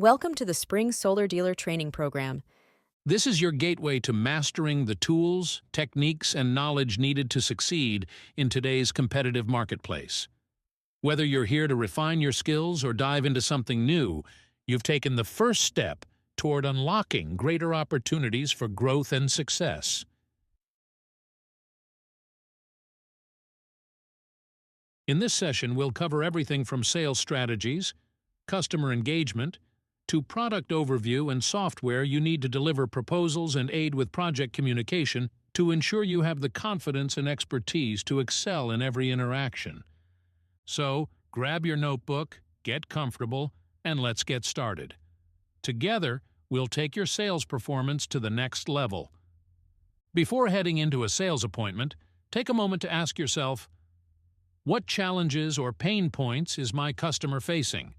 Welcome to the Spring Solar Dealer Training Program. This is your gateway to mastering the tools, techniques, and knowledge needed to succeed in today's competitive marketplace. Whether you're here to refine your skills or dive into something new, you've taken the first step toward unlocking greater opportunities for growth and success. In this session, we'll cover everything from sales strategies, customer engagement, to product overview and software you need to deliver proposals and aid with project communication to ensure you have the confidence and expertise to excel in every interaction. So, grab your notebook, get comfortable, and let's get started. Together, we'll take your sales performance to the next level. Before heading into a sales appointment, take a moment to ask yourself, what challenges or pain points is my customer facing?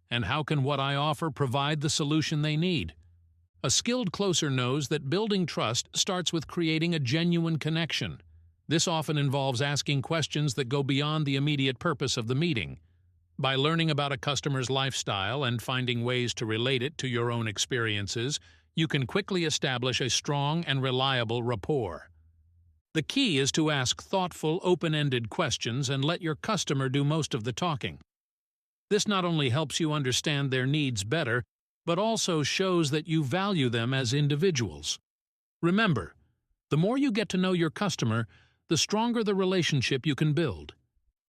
And how can what I offer provide the solution they need? A skilled closer knows that building trust starts with creating a genuine connection. This often involves asking questions that go beyond the immediate purpose of the meeting. By learning about a customer's lifestyle and finding ways to relate it to your own experiences, you can quickly establish a strong and reliable rapport. The key is to ask thoughtful, open-ended questions and let your customer do most of the talking. This not only helps you understand their needs better, but also shows that you value them as individuals. Remember, the more you get to know your customer, the stronger the relationship you can build.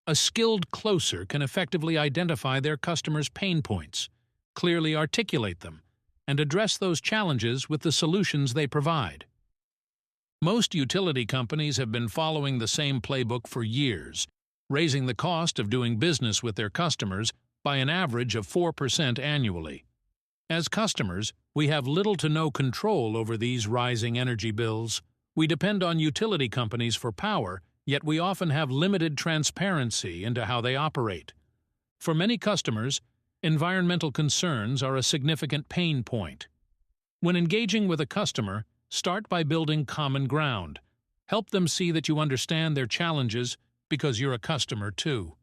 A skilled closer can effectively identify their customers' pain points, clearly articulate them, and address those challenges with the solutions they provide. Most utility companies have been following the same playbook for years, raising the cost of doing business with their customers by an average of 4% annually. As customers, we have little to no control over these rising energy bills. We depend on utility companies for power, yet we often have limited transparency into how they operate. For many customers, environmental concerns are a significant pain point. When engaging with a customer, start by building common ground. Help them see that you understand their challenges because you're a customer too.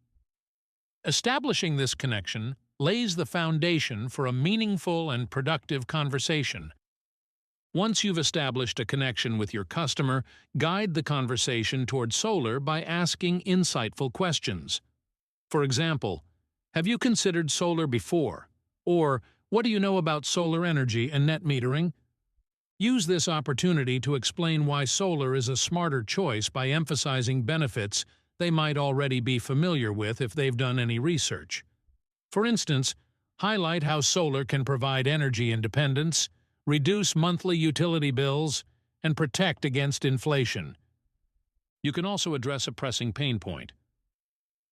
Establishing this connection lays the foundation for a meaningful and productive conversation. Once you've established a connection with your customer, guide the conversation toward solar by asking insightful questions. For example, have you considered solar before? Or, what do you know about solar energy and net metering? Use this opportunity to explain why solar is a smarter choice by emphasizing benefits they might already be familiar with if they've done any research. For instance, highlight how solar can provide energy independence, reduce monthly utility bills, and protect against inflation. You can also address a pressing pain point.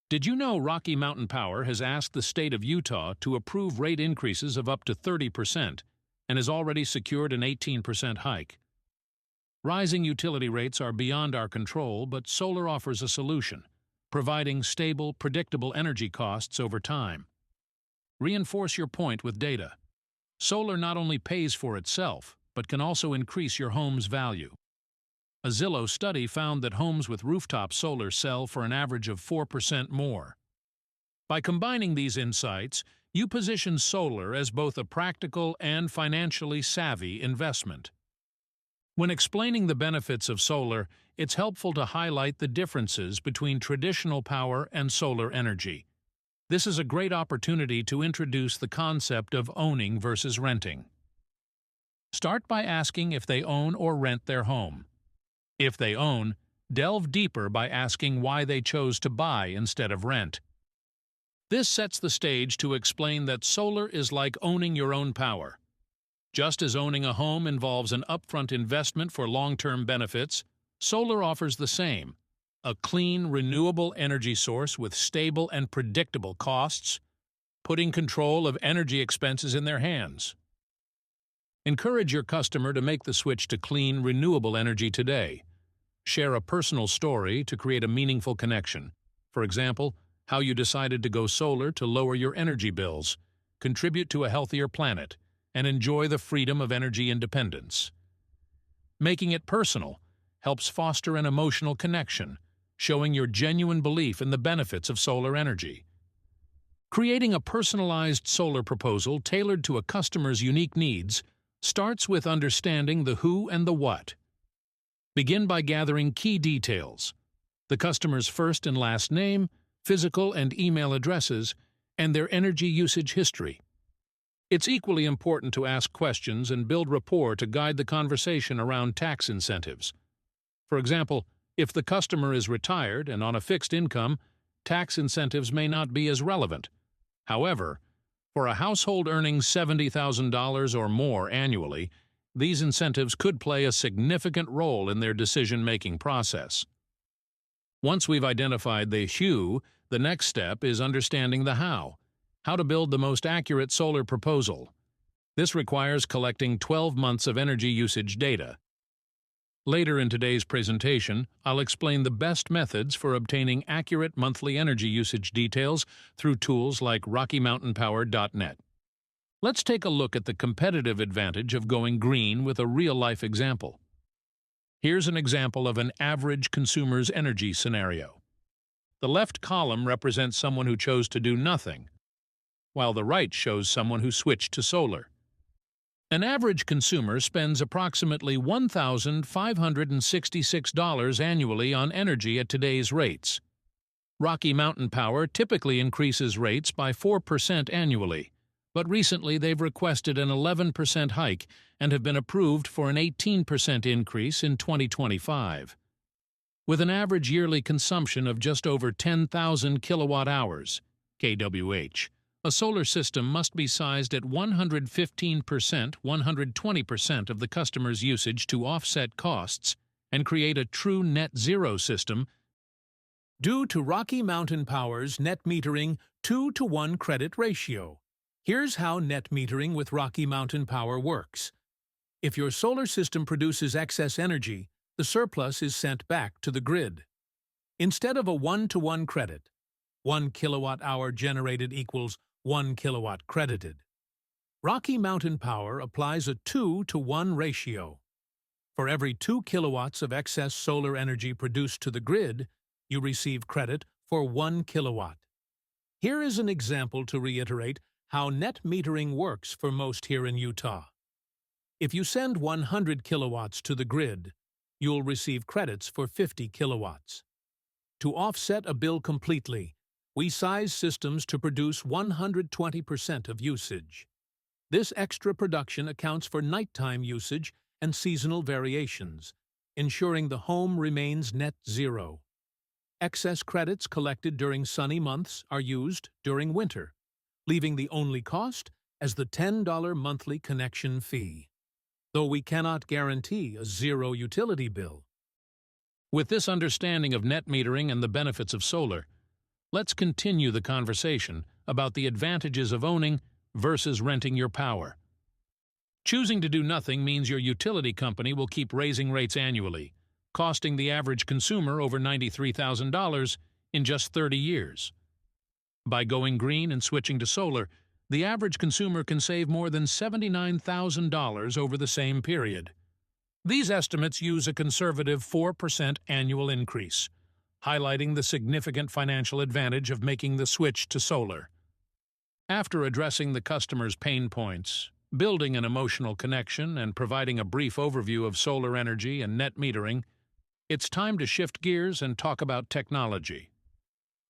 Did you know Rocky Mountain Power has asked the state of Utah to approve rate increases of up to 30% and has already secured an 18% hike? Rising utility rates are beyond our control, but solar offers a solution, providing stable, predictable energy costs over time. Reinforce your point with data. Solar not only pays for itself, but can also increase your home's value. A Zillow study found that homes with rooftop solar sell for an average of 4% more. By combining these insights, you position solar as both a practical and financially savvy investment. When explaining the benefits of solar, it's helpful to highlight the differences between traditional power and solar energy. This is a great opportunity to introduce the concept of owning versus renting. Start by asking if they own or rent their home. If they own, delve deeper by asking why they chose to buy instead of rent. This sets the stage to explain that solar is like owning your own power. Just as owning a home involves an upfront investment for long-term benefits, solar offers the same: a clean, renewable energy source with stable and predictable costs, putting control of energy expenses in their hands. Encourage your customer to make the switch to clean, renewable energy today. Share a personal story to create a meaningful connection. For example, how you decided to go solar to lower your energy bills, contribute to a healthier planet, and enjoy the freedom of energy independence. Making it personal helps foster an emotional connection, showing your genuine belief in the benefits of solar energy. Creating a personalized solar proposal tailored to a customer's unique needs starts with understanding the who and the what. Begin by gathering key details: the customer's first and last name, physical and email addresses, and their energy usage history. It's equally important to ask questions and build rapport to guide the conversation around tax incentives. For example, if the customer is retired and on a fixed income, tax incentives may not be as relevant. However, for a household earning $70,000 or more annually, these incentives could play a significant role in their decision-making process. Once we've identified the who, the next step is understanding the how to build the most accurate solar proposal. This requires collecting 12 months of energy usage data. Later in today's presentation, I'll explain the best methods for obtaining accurate monthly energy usage details through tools like RockyMountainPower.net. Let's take a look at the competitive advantage of going green with a real-life example. Here's an example of an average consumer's energy scenario. The left column represents someone who chose to do nothing, while the right shows someone who switched to solar. An average consumer spends approximately $1,566 annually on energy at today's rates. Rocky Mountain Power typically increases rates by 4% annually, but recently they've requested an 11% hike and have been approved for an 18% increase in 2025. With an average yearly consumption of just over 10,000 kilowatt-hours, kWh, a solar system must be sized at 120% of the customer's usage to offset costs and create a true net zero system due to Rocky Mountain Power's net metering 2-to-1 credit ratio. Here's how net metering with Rocky Mountain Power works. If your solar system produces excess energy, the surplus is sent back to the grid. Instead of a 1-to-1 credit, 1 kilowatt-hour generated equals 1 kilowatt credited. Rocky Mountain Power applies a 2-to-1 ratio. For every 2 kilowatts of excess solar energy produced to the grid, you receive credit for 1 kilowatt. Here is an example to reiterate how net metering works for most here in Utah. If you send 100 kilowatts to the grid, you'll receive credits for 50 kilowatts. To offset a bill completely, we size systems to produce 120% of usage. This extra production accounts for nighttime usage and seasonal variations, ensuring the home remains net zero. Excess credits collected during sunny months are used during winter, leaving the only cost as the $10 monthly connection fee, though we cannot guarantee a zero utility bill. With this understanding of net metering and the benefits of solar, let's continue the conversation about the advantages of owning versus renting your power. Choosing to do nothing means your utility company will keep raising rates annually, costing the average consumer over $93,000 in just 30 years. By going green and switching to solar, the average consumer can save more than $79,000 over the same period. These estimates use a conservative 4% annual increase, highlighting the significant financial advantage of making the switch to solar. After addressing the customer's pain points, building an emotional connection, and providing a brief overview of solar energy and net metering, it's time to shift gears and talk about technology.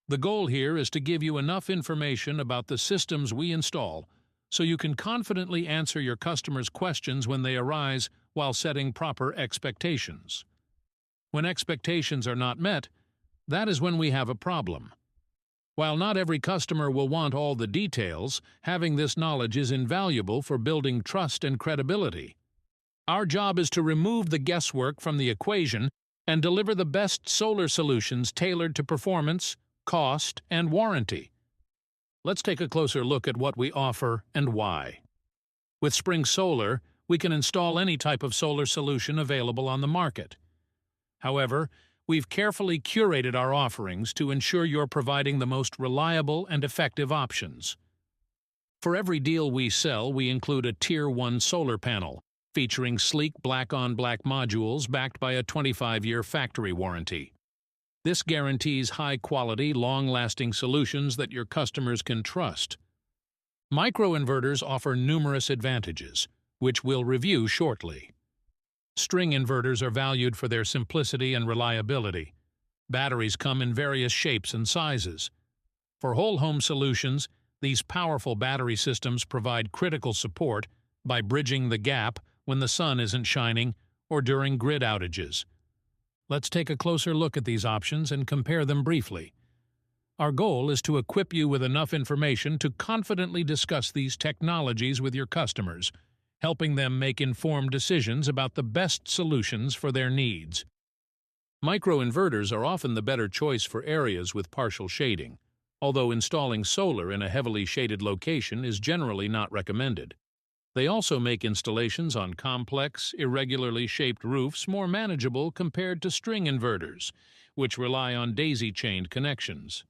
The goal here is to give you enough information about the systems we install so you can confidently answer your customers' questions when they arise while setting proper expectations. When expectations are not met, that is when we have a problem. While not every customer will want all the details, having this knowledge is invaluable for building trust and credibility. Our job is to remove the guesswork from the equation and deliver the best solar solutions tailored to performance, cost, and warranty. Let's take a closer look at what we offer and why. With Spring Solar, we can install any type of solar solution available on the market. However, we've carefully curated our offerings to ensure you're providing the most reliable and effective options. For every deal we sell, we include a Tier 1 solar panel, featuring sleek black-on-black modules backed by a 25-year factory warranty. This guarantees high-quality, long-lasting solutions that your customers can trust. Microinverters offer numerous advantages, which we'll review shortly. String inverters are valued for their simplicity and reliability. Batteries come in various shapes and sizes. For whole-home solutions, these powerful battery systems provide critical support by bridging the gap when the sun isn't shining or during grid outages. Let's take a closer look at these options and compare them briefly. Our goal is to equip you with enough information to confidently discuss these technologies with your customers, helping them make informed decisions about the best solutions for their needs. Microinverters are often the better choice for areas with partial shading, although installing solar in a heavily shaded location is generally not recommended. They also make installations on complex, irregularly shaped roofs more manageable compared to string inverters, which rely on daisy-chained connections.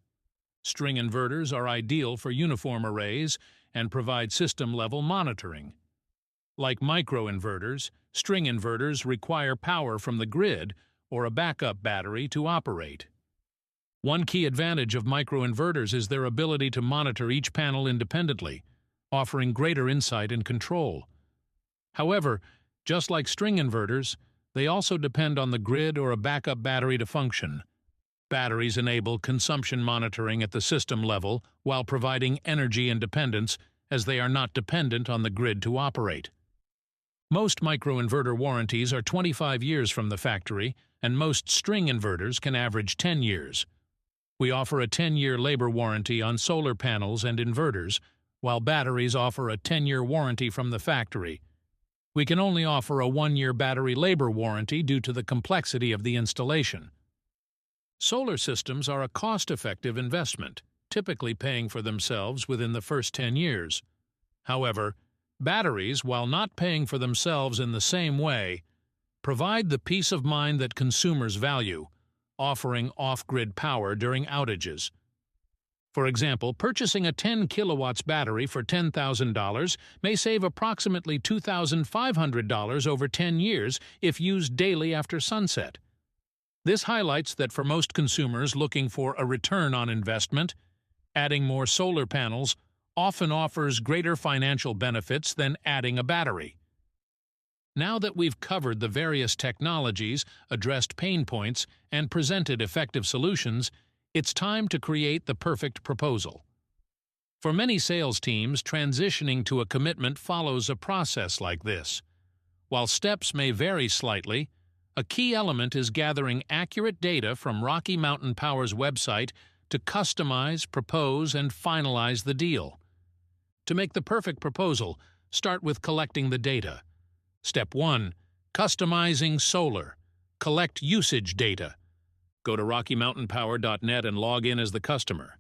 String inverters are ideal for uniform arrays and provide system-level monitoring. Like microinverters, string inverters require power from the grid or a backup battery to operate. One key advantage of microinverters is their ability to monitor each panel independently, offering greater insight and control. However, just like string inverters, they also depend on the grid or a backup battery to function. Batteries enable consumption monitoring at the system level while providing energy independence, as they are not dependent on the grid to operate. Most microinverter warranties are 25 years from the factory, and most string inverters can average 10 years. We offer a 10-year labor warranty on solar panels and inverters, while batteries offer a 10-year warranty from the factory. We can only offer a 1-year battery labor warranty due to the complexity of the installation. Solar systems are a cost-effective investment, typically paying for themselves within the first 10 years. However, batteries, while not paying for themselves in the same way, provide the peace of mind that consumers value, offering off-grid power during outages. For example, purchasing a 10 kilowatts battery for $10,000 may save approximately $2,500 over 10 years if used daily after sunset. This highlights that for most consumers looking for a return on investment, adding more solar panels often offers greater financial benefits than adding a battery. Now that we've covered the various technologies, addressed pain points, and presented effective solutions, it's time to create the perfect proposal. For many sales teams, transitioning to a commitment follows a process like this. While steps may vary slightly, a key element is gathering accurate data from Rocky Mountain Power's website to customize, propose, and finalize the deal. To make the perfect proposal, start with collecting the data. Step 1. Customizing solar. Collect usage data. Go to RockyMountainPower.net and log in as the customer.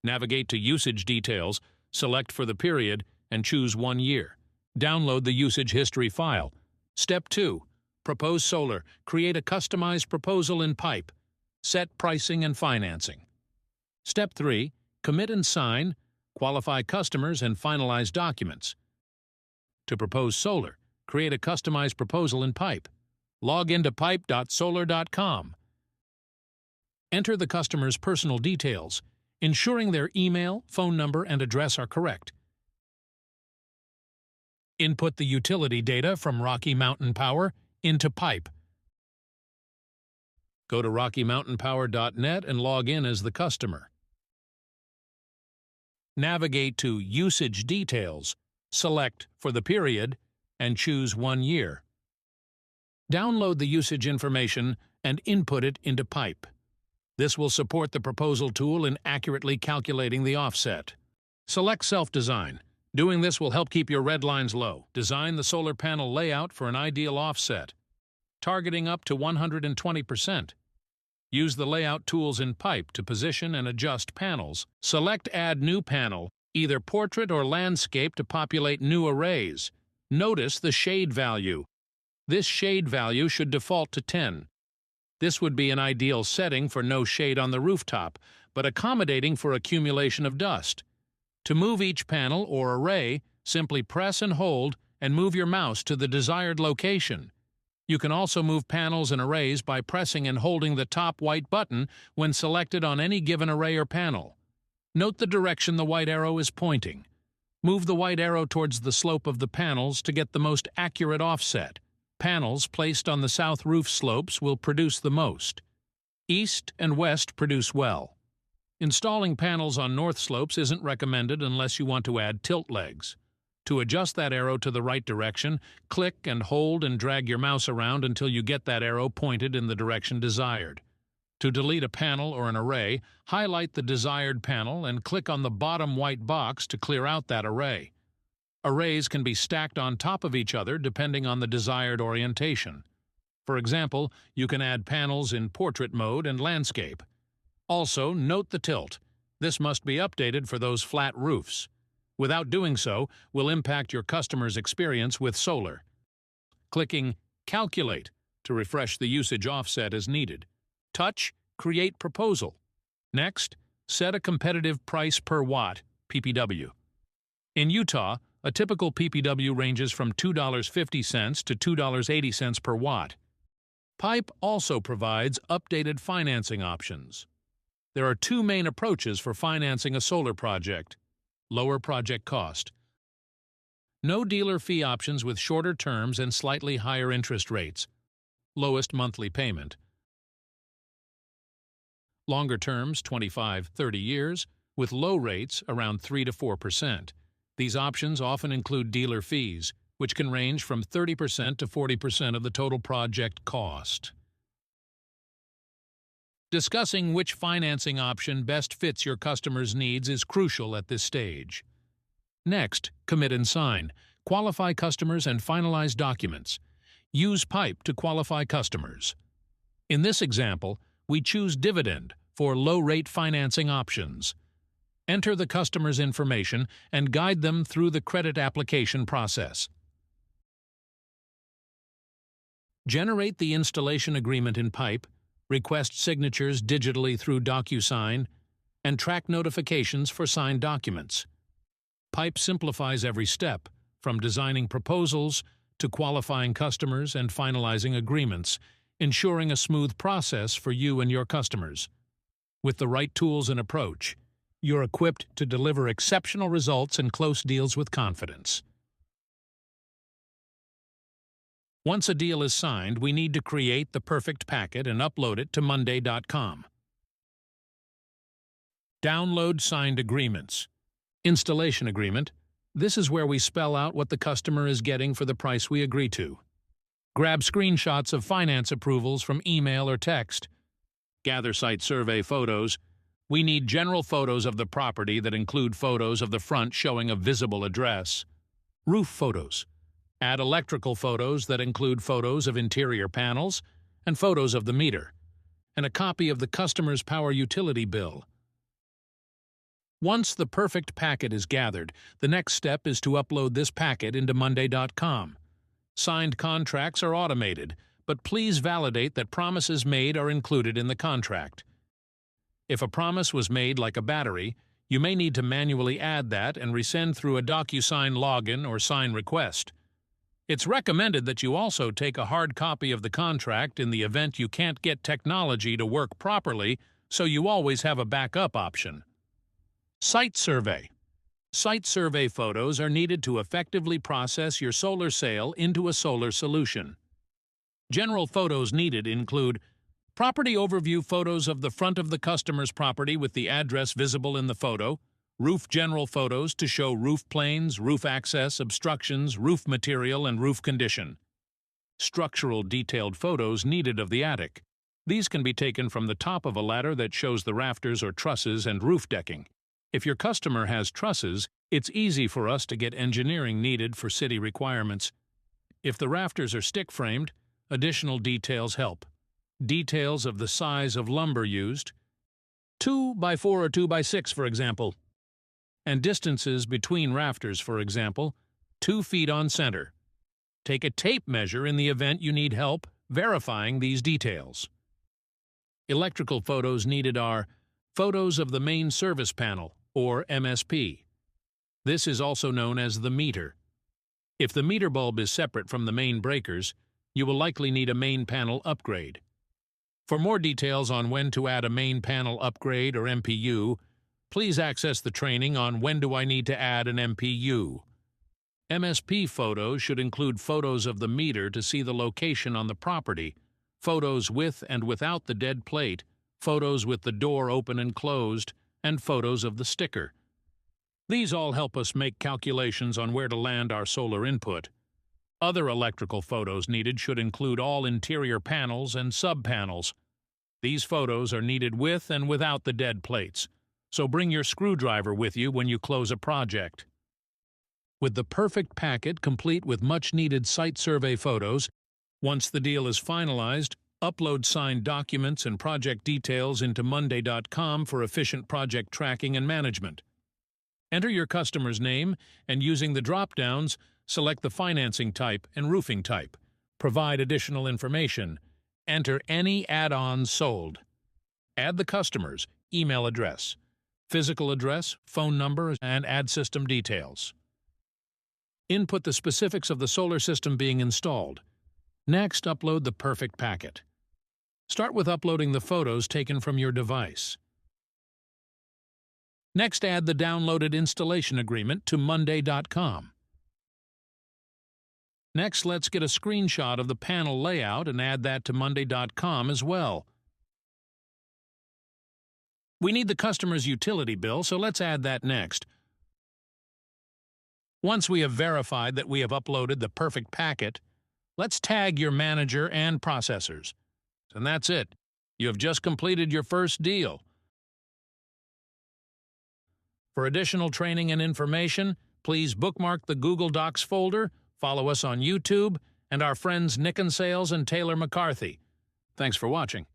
Navigate to Usage Details, select for the period, and choose 1 year. Download the usage history file. Step 2. Propose solar. Create a customized proposal in Pipe. Set pricing and financing. Step 3. Commit and sign, qualify customers, and finalize documents. To propose solar, create a customized proposal in Pipe. Log into pipe.solar.com. Enter the customer's personal details, ensuring their email, phone number, and address are correct. Input the utility data from Rocky Mountain Power into Pipe. Go to RockyMountainPower.net and log in as the customer. Navigate to Usage Details, select for the period, and choose 1 year. Download the usage information and input it into Pipe. This will support the proposal tool in accurately calculating the offset. Select Self-Design. Doing this will help keep your red lines low. Design the solar panel layout for an ideal offset, targeting up to 120%. Use the layout tools in Pipe to position and adjust panels. Select Add New Panel, either Portrait or Landscape, to populate new arrays. Notice the shade value. This shade value should default to 10. This would be an ideal setting for no shade on the rooftop, but accommodating for accumulation of dust. To move each panel or array, simply press and hold and move your mouse to the desired location. You can also move panels and arrays by pressing and holding the top white button when selected on any given array or panel. Note the direction the white arrow is pointing. Move the white arrow towards the slope of the panels to get the most accurate offset. Panels placed on the south roof slopes will produce the most. East and west produce well. Installing panels on north slopes isn't recommended unless you want to add tilt legs. To adjust that arrow to the right direction, click and hold and drag your mouse around until you get that arrow pointed in the direction desired. To delete a panel or an array, highlight the desired panel and click on the bottom white box to clear out that array. Arrays can be stacked on top of each other depending on the desired orientation. For example, you can add panels in portrait mode and landscape. Also, note the tilt. This must be updated for those flat roofs. Without doing so, will impact your customer's experience with solar. Clicking Calculate to refresh the usage offset as needed. Touch Create Proposal. Next, set a competitive price per watt, PPW. In Utah, a typical PPW ranges from $2.50 to $2.80 per watt. Pipe also provides updated financing options. There are two main approaches for financing a solar project. Lower project cost. No dealer fee options with shorter terms and slightly higher interest rates. Lowest monthly payment. Longer terms, 25-30 years, with low rates around 3 to 4%. These options often include dealer fees, which can range from 30% to 40% of the total project cost. Discussing which financing option best fits your customer's needs is crucial at this stage. Next, commit and sign. Qualify customers and finalize documents. Use Pipe to qualify customers. In this example, we choose Dividend for low-rate financing options. Enter the customer's information and guide them through the credit application process. Generate the installation agreement in Pipe, request signatures digitally through DocuSign, and track notifications for signed documents. Pipe simplifies every step, from designing proposals to qualifying customers and finalizing agreements, ensuring a smooth process for you and your customers. With the right tools and approach, you're equipped to deliver exceptional results and close deals with confidence. Once a deal is signed, we need to create the perfect packet and upload it to Monday.com. Download signed agreements. Installation agreement. This is where we spell out what the customer is getting for the price we agree to. Grab screenshots of finance approvals from email or text. Gather site survey photos. We need general photos of the property that include photos of the front showing a visible address. Roof photos. Add electrical photos that include photos of interior panels and photos of the meter, and a copy of the customer's power utility bill. Once the perfect packet is gathered, the next step is to upload this packet into Monday.com. Signed contracts are automated, but please validate that promises made are included in the contract. If a promise was made like a battery, you may need to manually add that and resend through a DocuSign login or sign request. It's recommended that you also take a hard copy of the contract in the event you can't get technology to work properly, so you always have a backup option. Site survey. Site survey photos are needed to effectively process your solar sale into a solar solution. General photos needed include property overview photos of the front of the customer's property with the address visible in the photo, roof general photos to show roof planes, roof access, obstructions, roof material, and roof condition. Structural detailed photos needed of the attic. These can be taken from the top of a ladder that shows the rafters or trusses and roof decking. If your customer has trusses, it's easy for us to get engineering needed for city requirements. If the rafters are stick-framed, additional details help. Details of the size of lumber used, 2x4 or 2x6 for example, and distances between rafters for example, 2 feet on center. Take a tape measure in the event you need help verifying these details. Electrical photos needed are photos of the main service panel, or MSP. This is also known as the meter. If the meter bulb is separate from the main breakers, you will likely need a main panel upgrade. For more details on when to add a main panel upgrade or MPU, please access the training on When Do I Need to Add an MPU. MSP photos should include photos of the meter to see the location on the property, photos with and without the dead plate, photos with the door open and closed, and photos of the sticker. These all help us make calculations on where to land our solar input. Other electrical photos needed should include all interior panels and sub-panels. These photos are needed with and without the dead plates, so bring your screwdriver with you when you close a project. With the perfect packet complete with much-needed site survey photos, once the deal is finalized, upload signed documents and project details into monday.com for efficient project tracking and management. Enter your customer's name and, using the drop-downs, select the financing type and roofing type. Provide additional information. Enter any add-ons sold. Add the customer's email address, physical address, phone number, and add system details. Input the specifics of the solar system being installed. Next, upload the perfect packet. Start with uploading the photos taken from your device. Next, add the downloaded installation agreement to monday.com. Next, let's get a screenshot of the panel layout and add that to monday.com as well. We need the customer's utility bill, so let's add that next. Once we have verified that we have uploaded the perfect packet, let's tag your manager and processors. And that's it. You have just completed your first deal. For additional training and information, please bookmark the Google Docs folder, follow us on YouTube, and our friends Nick and Sales and Taylor McCarthy. Thanks for watching.